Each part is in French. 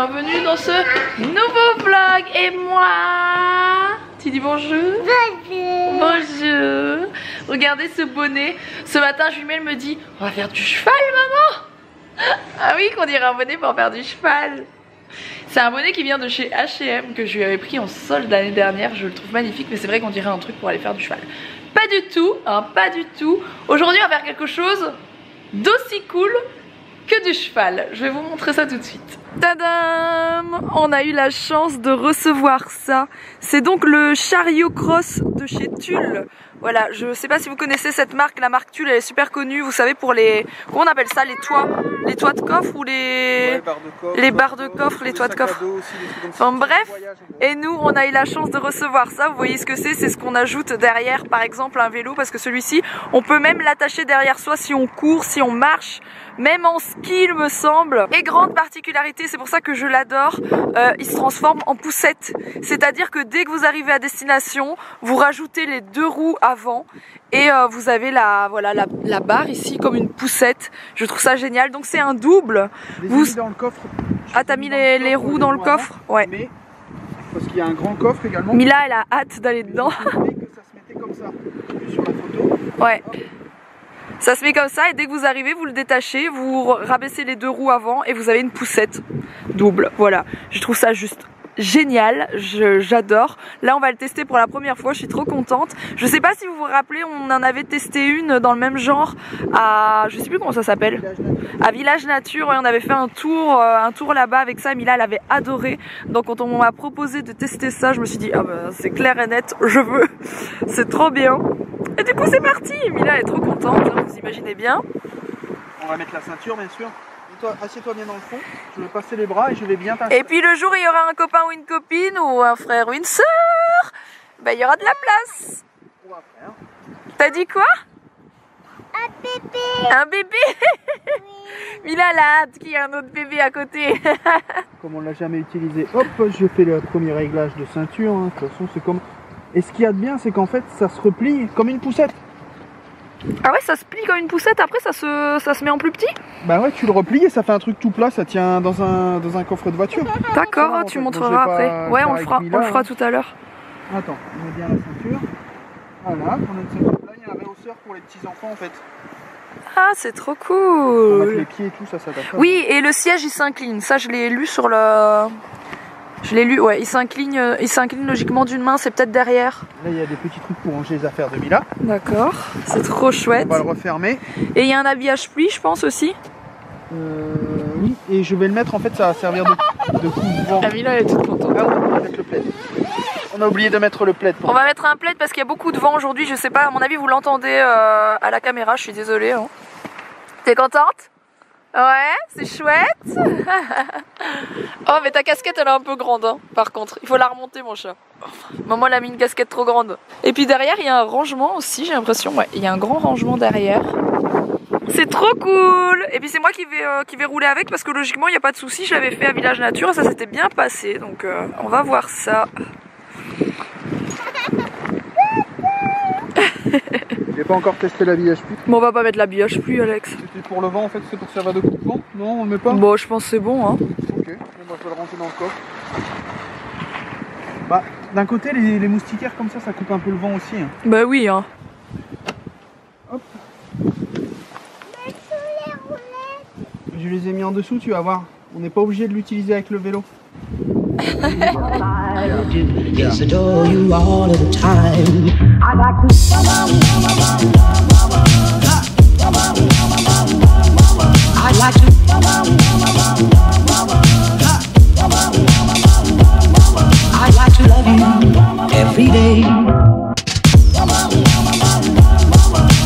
bienvenue dans ce nouveau vlog. Et moi, tu dis bonjour? Bonjour. Bonjour. Regardez ce bonnet. Ce matin, Jumelle me dit, on va faire du cheval, maman. Ah oui, qu'on dirait un bonnet pour faire du cheval. C'est un bonnet qui vient de chez H&M que je lui avais pris en solde l'année dernière. Je le trouve magnifique, mais c'est vrai qu'on dirait un truc pour aller faire du cheval. Pas du tout, hein, pas du tout. Aujourd'hui, on va faire quelque chose d'aussi cool que du cheval. Je vais vous montrer ça tout de suite. Tadam! On a eu la chance de recevoir ça. C'est donc le chariot cross de chez Tulle. Voilà, je sais pas si vous connaissez cette marque, la marque Tulle, elle est super connue, vous savez, pour les... Comment on appelle ça? Les toits de coffre ou les... Ouais, les barres de coffre, les toits de coffre. Enfin bref, et nous on a eu la chance de recevoir ça, vous voyez ce que c'est ce qu'on ajoute derrière par exemple un vélo, parce que celui-ci, on peut même l'attacher derrière soi si on court, si on marche, même en ski il me semble. Et grande particularité, c'est pour ça que je l'adore, il se transforme en poussette. C'est-à-dire que dès que vous arrivez à destination, vous rajoutez les deux roues avant et vous avez la barre ici comme une poussette. Je trouve ça génial. Donc c'est un double. Vous... dans le coffre. Ah, t'as mis les roues dans le coffre? Ouais. Mais parce qu'il y a un grand coffre également. Mila, elle a hâte d'aller dedans. Que ça se mettait comme ça sur la photo. Ouais. Ça se met comme ça et dès que vous arrivez, vous le détachez, vous rabaissez les deux roues avant et vous avez une poussette double. Voilà, je trouve ça juste génial, j'adore. Là on va le tester pour la première fois, je suis trop contente. Je sais pas si vous vous rappelez, on en avait testé une dans le même genre à, je sais plus comment ça s'appelle, à Village Nature, et on avait fait un tour là-bas avec ça. Mila elle avait adoré, donc quand on m'a proposé de tester ça, je me suis dit ah ben c'est clair et net, je veux, c'est trop bien. Et du coup c'est parti, Mila est trop contente, hein, vous imaginez bien. On va mettre la ceinture bien sûr. Assieds-toi bien dans le fond, je vais passer les bras et je vais bien t'installer. Et puis le jour où il y aura un copain ou une copine ou un frère ou une sœur, ben il y aura de la place. Ou un frère. T'as dit quoi? Un bébé. Un bébé. Oui. Mila elle a hâte qu'il y ait un autre bébé à côté. Comme on l'a jamais utilisé, hop, je fais le premier réglage de ceinture, hein. De toute façon c'est comme... Et ce qu'il y a de bien, c'est qu'en fait ça se replie comme une poussette. Ah ouais, ça se plie comme une poussette, après ça se met en plus petit? Bah ouais, tu le replies et ça fait un truc tout plat, ça tient dans un coffre de voiture. D'accord, tu montreras après. Ouais, on le fera tout à l'heure. Attends, on met bien la ceinture. Voilà, on a une ceinture là, il y a un réhausseur pour les petits enfants en fait. Ah, c'est trop On va mettre cool. les pieds et tout, ça s'adapte. Oui, et le siège il s'incline, ça je l'ai lu sur le... Je l'ai lu, ouais, il s'incline logiquement d'une main, c'est peut-être derrière. Là, il y a des petits trucs pour ranger les affaires de Mila. D'accord, c'est trop chouette. On va le refermer. Et il y a un habillage pluie, je pense aussi. Oui, et je vais le mettre, en fait, ça va servir de couvre-vent. Mila, elle est toute contente. Ah, on va mettre le plaid. On a oublié de mettre le plaid. On va mettre un plaid parce qu'il y a beaucoup de vent aujourd'hui, je sais pas, à mon avis vous l'entendez à la caméra, je suis désolée. Hein. T'es contente? Ouais, c'est chouette. Oh mais ta casquette elle est un peu grande hein, par contre, il faut la remonter mon chat. Maman elle a mis une casquette trop grande. Et puis derrière il y a un rangement aussi, j'ai l'impression, ouais, il y a un grand rangement derrière. C'est trop cool. Et puis c'est moi qui vais rouler avec parce que logiquement il n'y a pas de souci, je l'avais fait à Village Nature et ça s'était bien passé, donc on va voir ça. J'ai pas encore testé l'habillage pluie. Bon on va pas mettre l'habillage pluie Alex. C'était pour le vent en fait, c'est pour servir de coupe-vent. Non, on le met pas. Bon je pense que c'est bon hein. Ok, bon, bah, je vais le ranger dans le coffre. Bah, d'un côté les moustiquaires comme ça coupe un peu le vent aussi. Hein. Bah oui hein. Hop. Je les ai mis en dessous, tu vas voir. On n'est pas obligé de l'utiliser avec le vélo. Yes, adore you all of the time. I like to. I like to. I like to love you every day.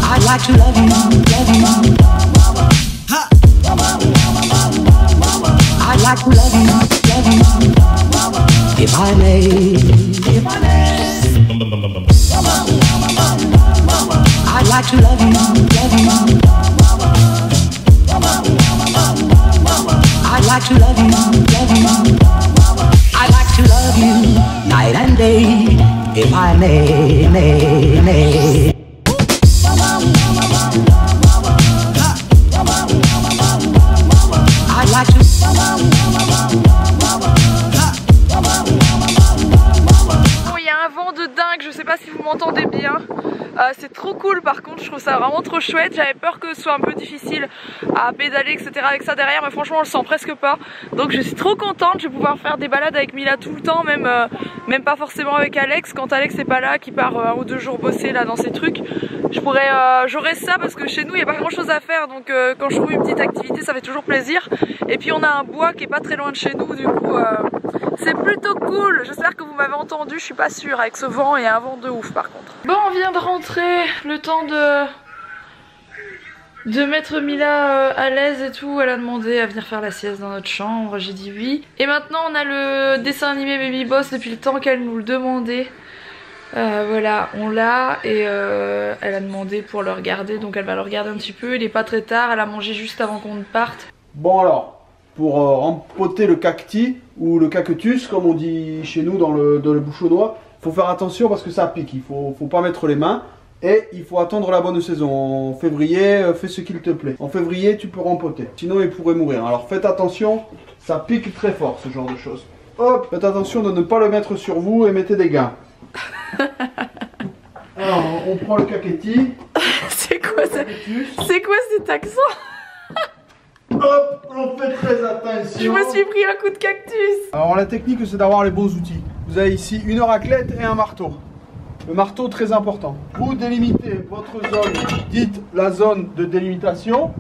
I like to love you, love you. I like to love you, if I may, if I may. I like to love you, love you. I like to love you, love you. I like to love you night and day, if I may, may. I like to. je sais pas si vous m'entendez bien. C'est trop cool par contre, je trouve ça vraiment trop chouette. J'avais peur que ce soit un peu difficile à pédaler etc avec ça derrière, mais franchement on le sent presque pas. Donc je suis trop contente, je vais pouvoir faire des balades avec Mila tout le temps, même pas forcément avec Alex. Quand Alex n'est pas là, qui part 1 ou 2 jours bosser là dans ses trucs, j'aurais ça parce que chez nous il n'y a pas grand chose à faire. Donc quand je trouve une petite activité ça fait toujours plaisir. Et puis on a un bois qui est pas très loin de chez nous, du coup c'est plutôt cool. J'espère que vous m'avez entendu, je suis pas sûre avec ce vent et un vent de ouf par contre. Bon, on vient de rentrer, le temps de mettre Mila à l'aise et tout. Elle a demandé à venir faire la sieste dans notre chambre, j'ai dit oui. Et maintenant on a le dessin animé Baby Boss depuis le temps qu'elle nous le demandait. Voilà, on l'a et elle a demandé pour le regarder, donc elle va le regarder un petit peu. Il est pas très tard, elle a mangé juste avant qu'on parte. Bon alors, pour rempoter le cacti ou le cactus comme on dit chez nous dans le bouchonnois, il faut faire attention parce que ça pique, il faut pas mettre les mains et il faut attendre la bonne saison. En février, fais ce qu'il te plaît. En février, tu peux rempoter, sinon il pourrait mourir. Alors faites attention, ça pique très fort ce genre de choses. Hop, faites attention de ne pas le mettre sur vous et mettez des gants. Alors on prend le caquetti. C'est quoi ça? C'est quoi cet accent? Hop, on fait très attention. Je me suis pris un coup de cactus. Alors la technique c'est d'avoir les bons outils. Vous avez ici une raclette et un marteau. Le marteau très important. Vous délimitez votre zone, dites la zone de délimitation,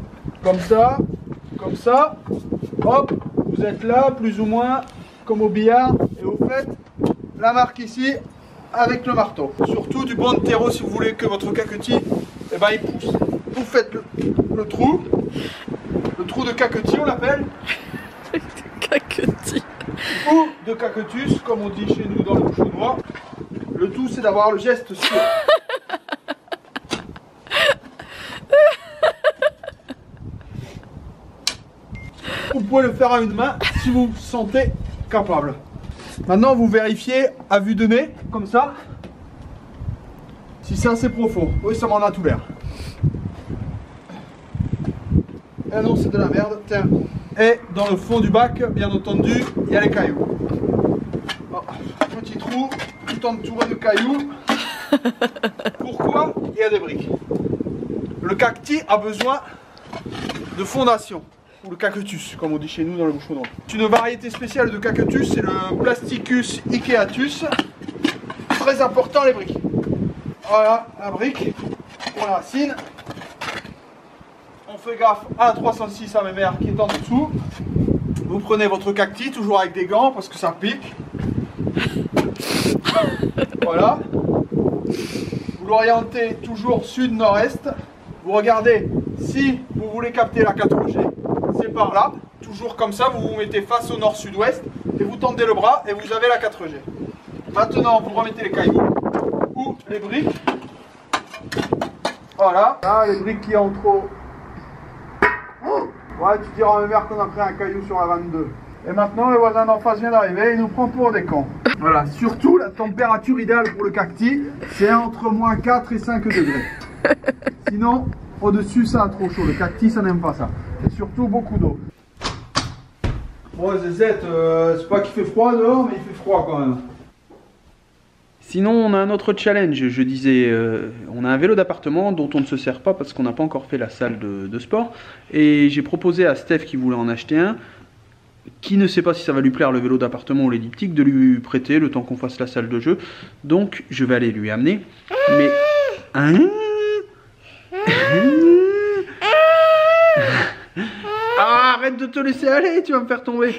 comme ça, hop, vous êtes là plus ou moins comme au billard et vous faites la marque ici avec le marteau. Surtout du bon terreau si vous voulez que votre caquetis il pousse. Vous faites le trou de caquetis on l'appelle. Caquetis. Ou de cactus comme on dit chez nous dans le bouchonnois. Le tout c'est d'avoir le geste sûr. Vous pouvez le faire à une main si vous vous sentez capable. Maintenant vous vérifiez à vue de nez, comme ça, si c'est assez profond. Oui, ça m'en a tout l'air. Ah non, c'est de la merde, tiens. Et dans le fond du bac, bien entendu, il y a les cailloux. Oh, petit trou, tout entouré de cailloux. Pourquoi? Il y a des briques. Le cacti a besoin de fondation. Ou le cactus, comme on dit chez nous dans le bouchonnois. C'est une variété spéciale de cactus, c'est le Plasticus ikeatus. Très important les briques. Voilà la brique pour la racine. On fait gaffe à la 306 à mémère qui est en dessous. Vous prenez votre cacti, toujours avec des gants parce que ça pique. Voilà. Vous l'orientez toujours sud-nord-est. Vous regardez si vous voulez capter la 4G. C'est par là, toujours comme ça, vous vous mettez face au nord-sud-ouest et vous tendez le bras et vous avez la 4G. Maintenant, vous remettez les cailloux ou les briques. Voilà, là, les briques qui ont trop. Ouais, tu diras à ma mère qu'on a pris un caillou sur la 22. Et maintenant, le voisin d'en face vient d'arriver, il nous prend pour des cons. Voilà, surtout la température idéale pour le cacti, c'est entre moins 4 et 5 degrés. Sinon, au-dessus, ça a trop chaud. Le cacti, ça n'aime pas ça. Et surtout, beaucoup d'eau. Bon, Zézette, c'est pas qu'il fait froid dehors, mais il fait froid quand même. Sinon, on a un autre challenge. Je disais, on a un vélo d'appartement dont on ne se sert pas parce qu'on n'a pas encore fait la salle de sport. Et j'ai proposé à Steph qui voulait en acheter un, qui ne sait pas si ça va lui plaire le vélo d'appartement ou l'elliptique, de lui prêter le temps qu'on fasse la salle de jeu. Donc, je vais aller lui amener. Mais... Hein? Ah, arrête de te laisser aller, tu vas me faire tomber.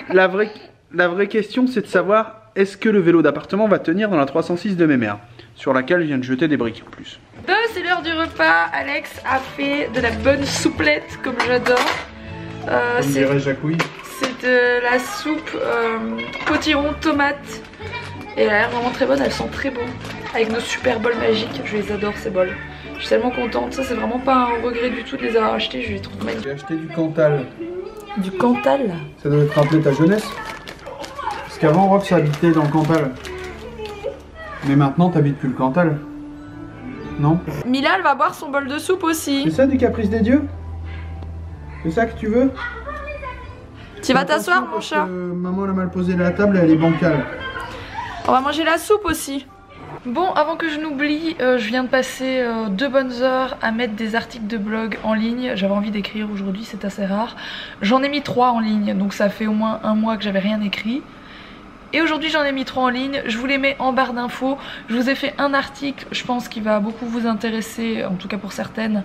La vraie question, c'est de savoir, est-ce que le vélo d'appartement va tenir dans la 306 de mémère, sur laquelle je viens de jeter des briques en plus. C'est l'heure du repas. Alex a fait de la bonne souplette, comme j'adore. C'est de la soupe potiron tomate. Et elle a l'air vraiment très bonne, elle sent très bon. Avec nos super bols magiques, je les adore ces bols. Je suis tellement contente, ça c'est vraiment pas un regret du tout de les avoir achetés, je les trouve magnifiques. J'ai acheté du Cantal. Du Cantal? Ça doit te rappeler ta jeunesse. Parce qu'avant, Rox habitait dans le Cantal. Mais maintenant, t'habites plus le Cantal. Non? Mila, elle va boire son bol de soupe aussi. C'est ça du caprice des dieux? C'est ça que tu veux? Tu vas t'asseoir, mon chat? Maman elle a mal posé la table et elle est bancale. On va manger la soupe aussi. Bon, avant que je n'oublie, je viens de passer 2 bonnes heures à mettre des articles de blog en ligne. J'avais envie d'écrire aujourd'hui, c'est assez rare. J'en ai mis 3 en ligne, donc ça fait au moins 1 mois que j'avais rien écrit. Et aujourd'hui j'en ai mis 3 en ligne, je vous les mets en barre d'infos. Je vous ai fait un article, je pense qu'il va beaucoup vous intéresser, en tout cas pour certaines,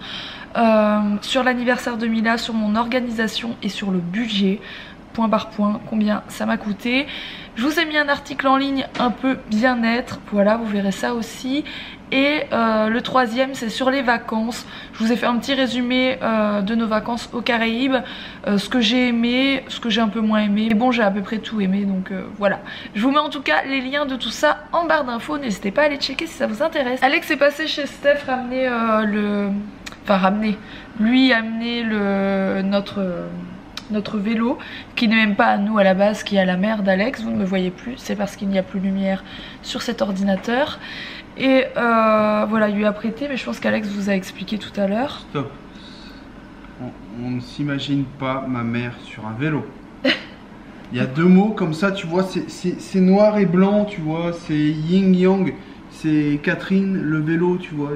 sur l'anniversaire de Mila, sur mon organisation et sur le budget, point par point, combien ça m'a coûté. Je vous ai mis un article en ligne un peu bien-être, voilà, vous verrez ça aussi. Et le 3e c'est sur les vacances. Je vous ai fait un petit résumé de nos vacances aux Caraïbes, ce que j'ai aimé, ce que j'ai un peu moins aimé. Mais bon, j'ai à peu près tout aimé, donc voilà. Je vous mets en tout cas les liens de tout ça en barre d'infos, n'hésitez pas à aller checker si ça vous intéresse. Alex est passé chez Steph ramener notre vélo qui n'est même pas à nous à la base, qui est à la mère d'Alex. Vous ne me voyez plus, c'est parce qu'il n'y a plus de lumière sur cet ordinateur. Et voilà, il lui a prêté, mais je pense qu'Alex vous a expliqué tout à l'heure. Stop. On ne s'imagine pas ma mère sur un vélo. Il y a 2 mots comme ça, tu vois, c'est noir et blanc, tu vois, c'est yin yang, c'est Catherine, le vélo, tu vois,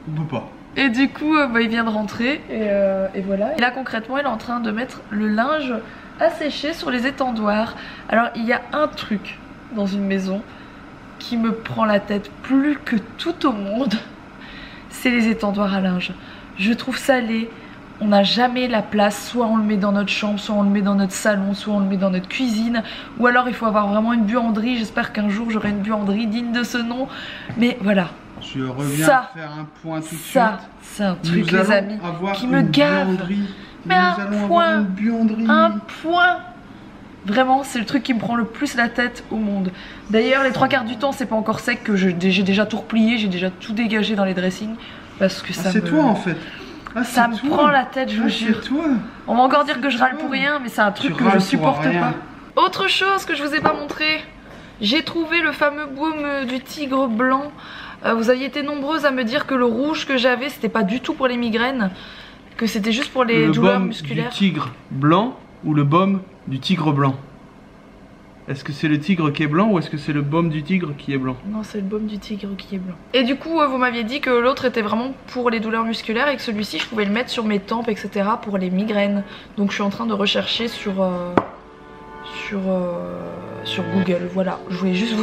on peut pas. Et du coup, il vient de rentrer et voilà. Et là concrètement, il est en train de mettre le linge à sécher sur les étendoirs. Alors il y a un truc dans une maison qui me prend la tête plus que tout au monde, c'est les étendoirs à linge. Je trouve ça laid. On n'a jamais la place, soit on le met dans notre chambre, soit on le met dans notre salon, soit on le met dans notre cuisine, ou alors il faut avoir vraiment une buanderie. J'espère qu'un jour j'aurai une buanderie digne de ce nom, mais voilà. Je reviens faire un point tout de suite. Ça, c'est un truc, les amis, qui me gave. Mais un point. Vraiment, c'est le truc qui me prend le plus la tête au monde. D'ailleurs, les 3/4 du temps, c'est pas encore sec que j'ai déjà tout replié, j'ai déjà tout dégagé dans les dressings. Parce que ça c'est toi en fait. Ça me prend la tête, je vous jure. On va encore dire que je râle pour rien, mais c'est un truc que je supporte pas. Autre chose que je vous ai pas montré, j'ai trouvé le fameux baume du tigre blanc. Vous aviez été nombreuses à me dire que le rouge que j'avais, c'était pas du tout pour les migraines, que c'était juste pour les douleurs musculaires. Le baume du tigre blanc ou le baume du tigre blanc? Est-ce que c'est le tigre qui est blanc ou est-ce que c'est le baume du tigre qui est blanc? Non, c'est le baume du tigre qui est blanc. Et du coup, vous m'aviez dit que l'autre était vraiment pour les douleurs musculaires et que celui-ci, je pouvais le mettre sur mes tempes, etc. pour les migraines. Donc je suis en train de rechercher sur Google. Voilà, je voulais juste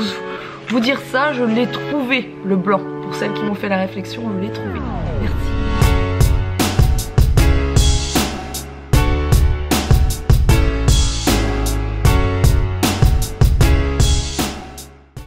vous dire ça, je l'ai trouvé, le blanc. Pour celles qui m'ont fait la réflexion, je l'ai trouvé. Merci.